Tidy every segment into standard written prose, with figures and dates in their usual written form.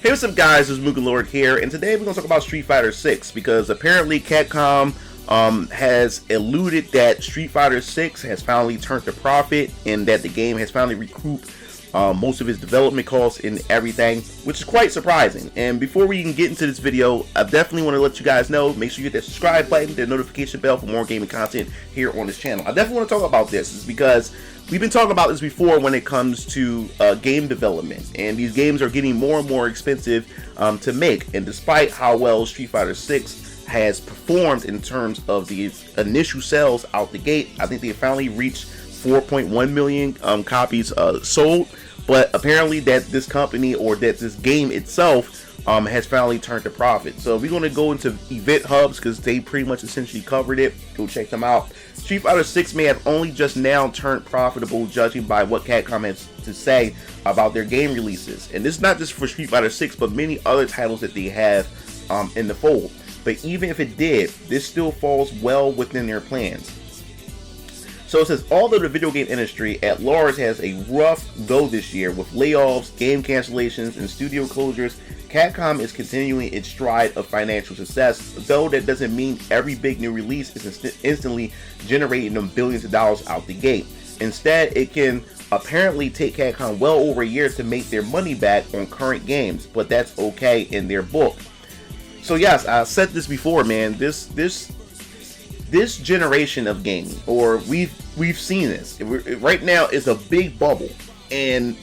Hey, what's up, guys? It's MugenLord here, and today we're going to talk about Street Fighter 6 because apparently Capcom has alluded that Street Fighter 6 has finally turned a profit and that the game has finally recouped most of its development costs and everything, which is quite surprising. And before we even get into this video, I definitely want to let you guys know, make sure you hit that subscribe button, the notification bell for more gaming content here on this channel. I definitely want to talk about this is because we've been talking about this before when it comes to game development, and these games are getting more and more expensive to make. And despite how well Street Fighter 6 has performed in terms of the initial sales out the gate, I think they finally reached 4.1 million copies sold. But apparently that this company, or that this game itself, has finally turned a profit. So we're going to go into event hubs because they pretty much essentially covered it. Go check them out. Street Fighter 6 may have only just now turned profitable, judging by what Capcom has to say about their game releases. And this is not just for Street Fighter 6, but many other titles that they have in the fold. But even if it did, this still falls well within their plans. So it says, although the video game industry at large has a rough go this year with layoffs, game cancellations, and studio closures, Capcom is continuing its stride of financial success, though that doesn't mean every big new release is instantly generating them billions of dollars out the gate. Instead, it can apparently take Capcom well over a year to make their money back on current games, but that's okay in their book. So yes, I said this before, man, this generation of gaming, or we've seen this right now, is a big bubble, and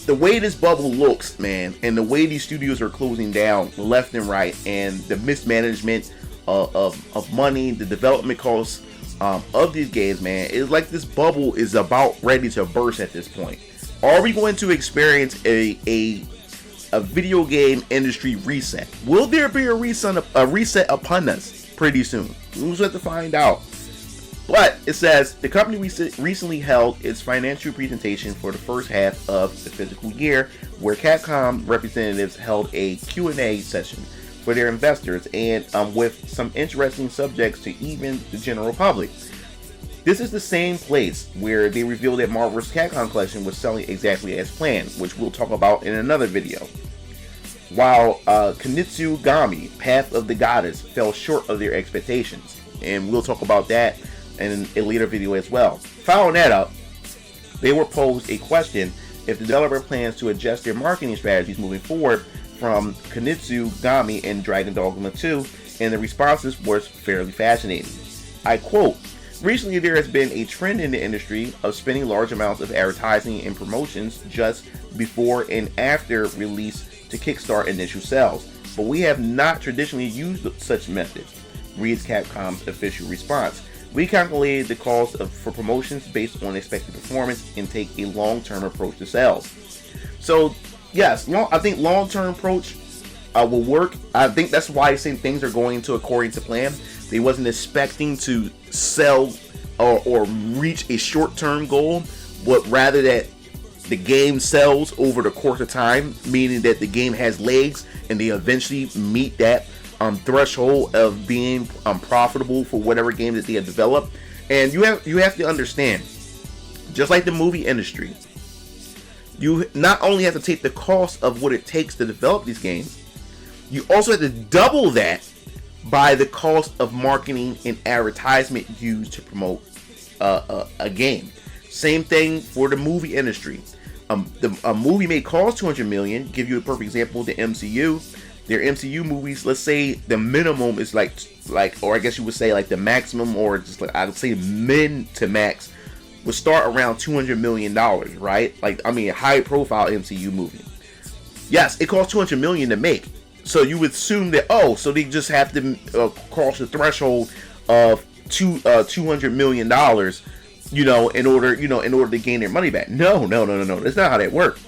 the way this bubble looks, man, and the way these studios are closing down left and right, and the mismanagement of money, the development costs of these games, man, it's like this bubble is about ready to burst at this point. Are we going to experience a video game industry reset? Will there be a reset upon us pretty soon? We'll just have to find out. But it says the company recently held its financial presentation for the first half of the fiscal year, where Capcom representatives held a Q&A session for their investors, and with some interesting subjects to even the general public. This is the same place where they revealed that Marvel vs. Capcom collection was selling exactly as planned, which we'll talk about in another video. While Kunitsu Gami, Path of the Goddess, fell short of their expectations, and we'll talk about that in a later video as well. Following that up, they were posed a question if the developer plans to adjust their marketing strategies moving forward from Kunitsu Gami and Dragon Dogma 2, and the responses were fairly fascinating. I quote, "Recently there has been a trend in the industry of spending large amounts of advertising and promotions just before and after release to kickstart initial sales, but we have not traditionally used such methods," reads Capcom's official response. "We calculated the cost for promotions based on expected performance and take a long-term approach to sales." So yes, I think long-term approach will work. I think that's why the same things are going to according to plan. They wasn't expecting to sell or reach a short-term goal, but rather that the game sells over the course of time, meaning that the game has legs and they eventually meet that threshold of being profitable for whatever game that they have developed. And you have to understand, just like the movie industry, you not only have to take the cost of what it takes to develop these games, you also have to double that by the cost of marketing and advertisement used to promote a game. Same thing for the movie industry. A movie may cost $200 million. Give you a perfect example, the MCU. Their MCU movies, let's say the minimum is like, or I guess you would say like the maximum, or just like I would say min to max, would start around $200 million, right? Like, I mean, a high profile MCU movie. Yes, it costs $200 million to make. So you would assume that, oh, so they just have to cross the threshold of $200 million, in order to gain their money back. No. That's not how that works.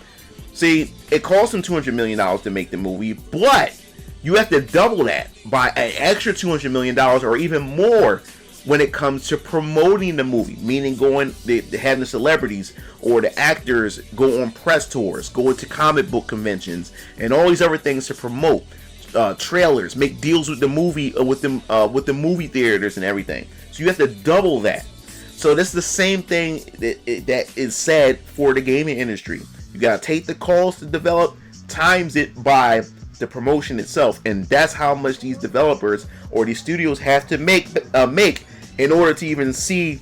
See, it costs them $200 million to make the movie, but you have to double that by an extra $200 million or even more when it comes to promoting the movie, meaning having the celebrities or the actors go on press tours, go into comic book conventions, and all these other things to promote trailers, make deals with the movie, with the movie theaters and everything. So you have to double that. So this is the same thing that is said for the gaming industry. You gotta take the cost to develop, times it by the promotion itself, and that's how much these developers or these studios have to make in order to even see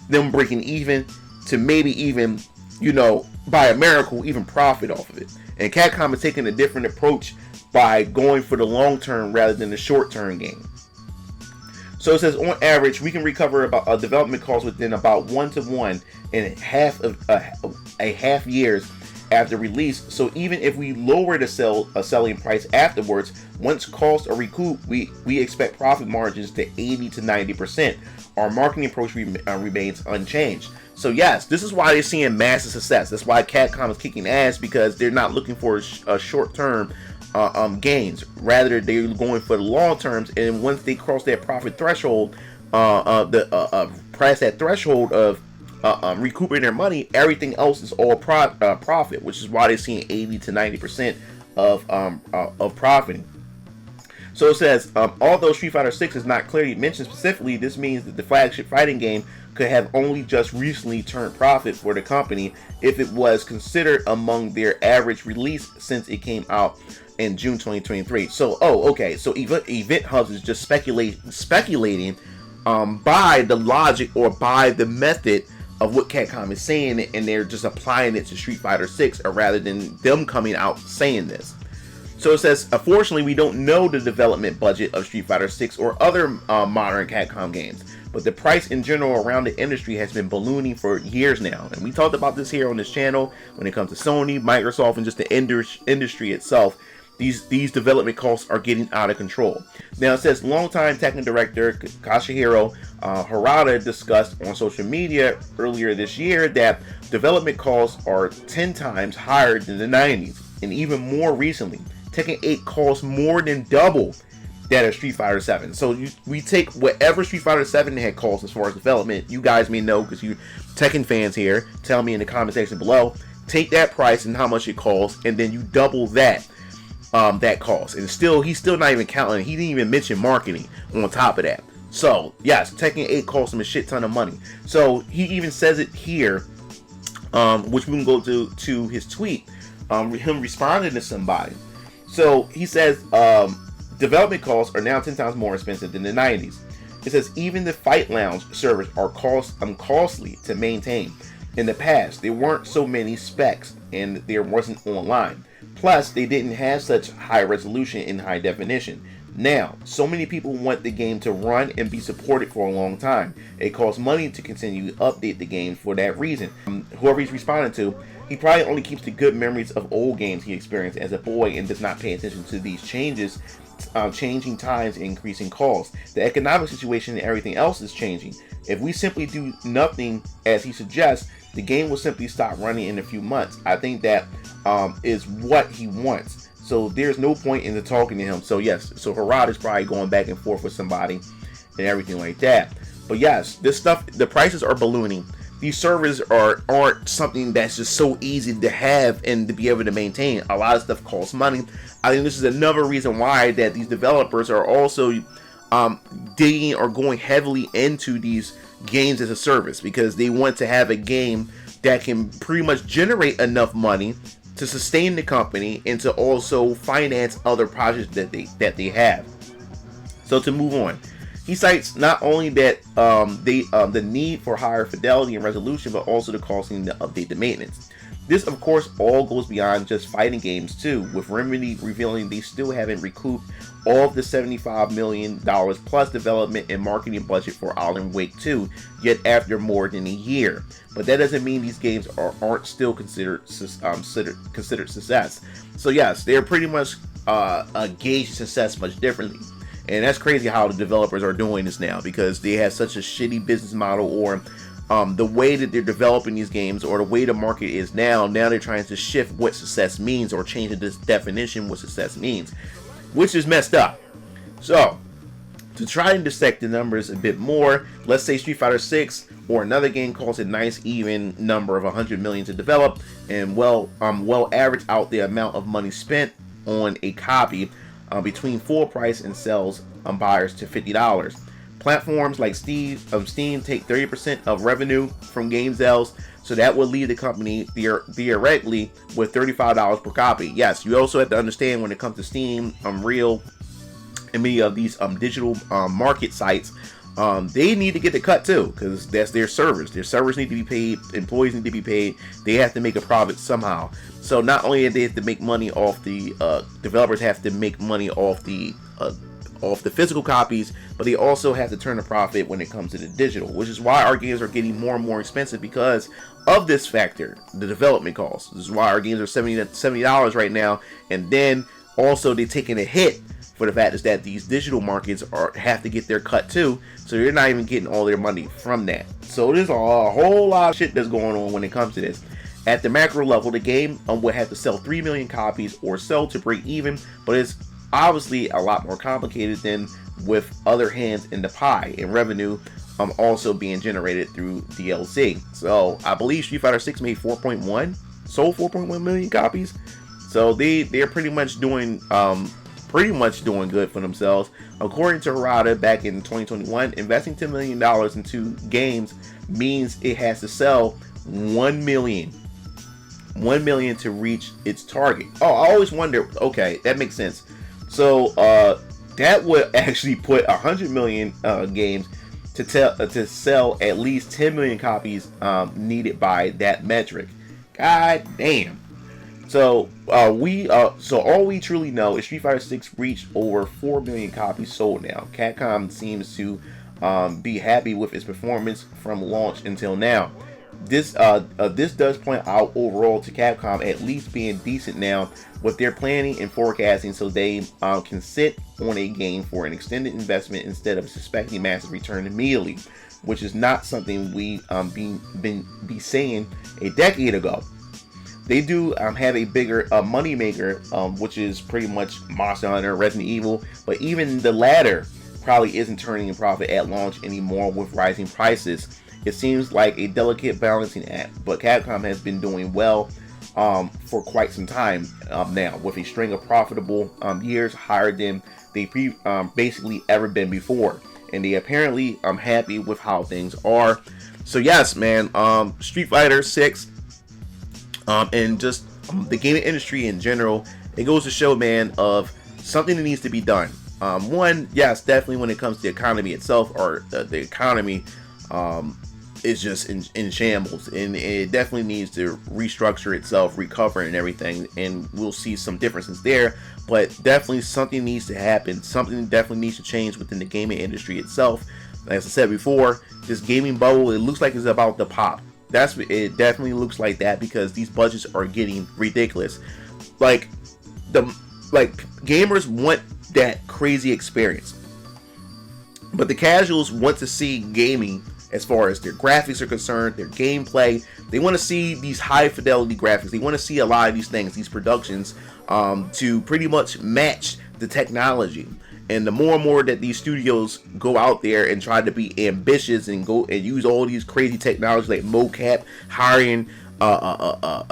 them breaking even, to maybe even, you know, by a miracle, even profit off of it. And Capcom is taking a different approach by going for the long term rather than the short term game. So it says, on average, we can recover about a development cost within about 1 to 1 and a half years after release. So even if we lower the selling price afterwards, once costs are recouped, we expect profit margins to 80 to 90%. Our marketing approach remains unchanged. So yes, this is why they're seeing massive success. That's why Capcom is kicking ass, because they're not looking for a short-term gains. Rather, they're going for the long terms. And once they cross that profit threshold, past that threshold of recouping their money, everything else is all profit, which is why they're seeing 80 to 90% of profiting. So it says, although Street Fighter 6 is not clearly mentioned specifically, this means that the flagship fighting game could have only just recently turned profit for the company if it was considered among their average release since it came out in June 2023. So, okay. So Event Hubs is just speculating by the logic or by the method of what Capcom is saying, and they're just applying it to Street Fighter 6, or rather than them coming out saying this. So it says, unfortunately, we don't know the development budget of Street Fighter 6 or other modern Capcom games, but the price in general around the industry has been ballooning for years now. And we talked about this here on this channel when it comes to Sony, Microsoft, and just the industry itself. These development costs are getting out of control. Now it says, longtime Tekken director Katsuhiro Harada discussed on social media earlier this year that development costs are 10 times higher than the 90s, and even more recently, Tekken 8 costs more than double that of Street Fighter 7. So we take whatever Street Fighter 7 had cost as far as development. You guys may know, because you Tekken fans here, tell me in the comment section below. Take that price and how much it costs, and then you double that cost. And he's still not even counting. He didn't even mention marketing on top of that. So yes, Tekken 8 cost him a shit ton of money. So he even says it here, which we can go to his tweet, him responding to somebody. So he says, development costs are now 10 times more expensive than the 90s. It says, even the Fight Lounge servers are costly to maintain. In the past, there weren't so many specs, and there wasn't online. Plus, they didn't have such high resolution and high definition. Now, so many people want the game to run and be supported for a long time. It costs money to continue to update the game for that reason. Whoever he's responding to, he probably only keeps the good memories of old games he experienced as a boy and does not pay attention to these changes, changing times and increasing costs. The economic situation and everything else is changing. If we simply do nothing as he suggests, the game will simply stop running in a few months. I think that is what he wants. So there's no point in talking to him. So yes, so Harada is probably going back and forth with somebody and everything like that. But yes, this stuff, the prices are ballooning. These servers aren't something that's just so easy to have and to be able to maintain. A lot of stuff costs money. I think this is another reason why that these developers are also digging or going heavily into these games as a service, because they want to have a game that can pretty much generate enough money to sustain the company and to also finance other projects that they have. So to move on, he cites not only that the need for higher fidelity and resolution, but also the costing to update the maintenance. This, of course, all goes beyond just fighting games too, with Remedy revealing they still haven't recouped all of the $75 million plus development and marketing budget for Alan Wake 2 yet after more than a year. But that doesn't mean these games aren't still considered success. So yes, they're pretty much gauging success much differently. And that's crazy how the developers are doing this now, because they have such a shitty business model, or the way that they're developing these games, or the way the market is now they're trying to shift what success means, or change this definition what success means, which is messed up. So to try and dissect the numbers a bit more, let's say Street Fighter 6 or another game costs a nice even number of 100 million to develop, and well average out the amount of money spent on a copy between full price and sells buyers to $50. Platforms like Steam take 30% of revenue from game sales, so that would leave the company theoretically with $35 per copy. Yes, you also have to understand when it comes to Steam, Unreal, and many of these digital market sites, they need to get the cut too, because that's their servers. Their servers need to be paid, employees need to be paid. They have to make a profit somehow. So not only do they have to make money off the developers have to make money off the physical copies, but they also have to turn a profit when it comes to the digital, which is why our games are getting more and more expensive because of this factor, the development costs. This is why our games are $70 right now, and then also they're taking a hit for the fact is that these digital markets have to get their cut too, so they're not even getting all their money from that. So there's a whole lot of shit that's going on when it comes to this. At the macro level, the game will have to sell 3 million copies or sell to break even, but it's obviously a lot more complicated than with other hands in the pie, and revenue also being generated through DLC. So I believe Street Fighter 6 made sold 4.1 million copies. So they're pretty much doing good for themselves. According to Harada, back in 2021, investing $10 million into games means it has to sell 1 million to reach its target. Oh, I always wonder, okay, that makes sense. So that would actually put 100 million games to sell at least 10 million copies needed by that metric. God damn. So all we truly know is Street Fighter 6 reached over 4 million copies sold now. Capcom seems to be happy with its performance from launch until now. This does point out overall to Capcom at least being decent now with their planning and forecasting, so they can sit on a game for an extended investment instead of suspecting massive return immediately, which is not something we be saying a decade ago. They do have a bigger money maker, which is pretty much Monster Hunter, Resident Evil, but even the latter probably isn't turning a profit at launch anymore with rising prices. It seems like a delicate balancing act, but Capcom has been doing well for quite some time now, with a string of profitable years higher than they basically ever been before, and they apparently happy with how things are. So yes, man, Street Fighter 6 and just the gaming industry in general, it goes to show, man, of something that needs to be done. One, yes, definitely when it comes to the economy itself, or the economy is just in shambles, and it definitely needs to restructure itself, recover, and everything, and we'll see some differences there. But definitely something needs to happen. Something definitely needs to change within the gaming industry itself. As I said before, this gaming bubble, it looks like it's about to pop. It definitely looks like that, because these budgets are getting ridiculous. Like gamers want that crazy experience, but the casuals want to see gaming as far as their graphics are concerned, their gameplay. They want to see these high fidelity graphics. They want to see a lot of these things, these productions, to pretty much match the technology. And the more and more that these studios go out there and try to be ambitious and go and use all these crazy technology like mocap, hiring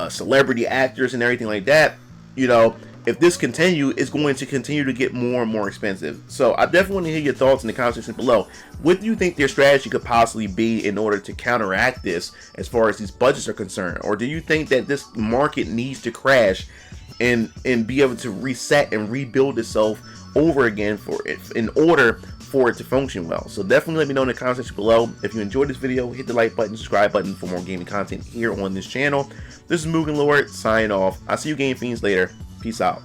celebrity actors and everything like that, you know, if this continue, it's going to continue to get more and more expensive. So I definitely want to hear your thoughts in the comment section below. What do you think their strategy could possibly be in order to counteract this as far as these budgets are concerned? Or do you think that this market needs to crash and be able to reset and rebuild itself over again in order for it to function well? So definitely let me know in the comment section below. If you enjoyed this video, hit the like button, subscribe button for more gaming content here on this channel. This is MugenLord signing off. I'll see you game fiends later. Peace out.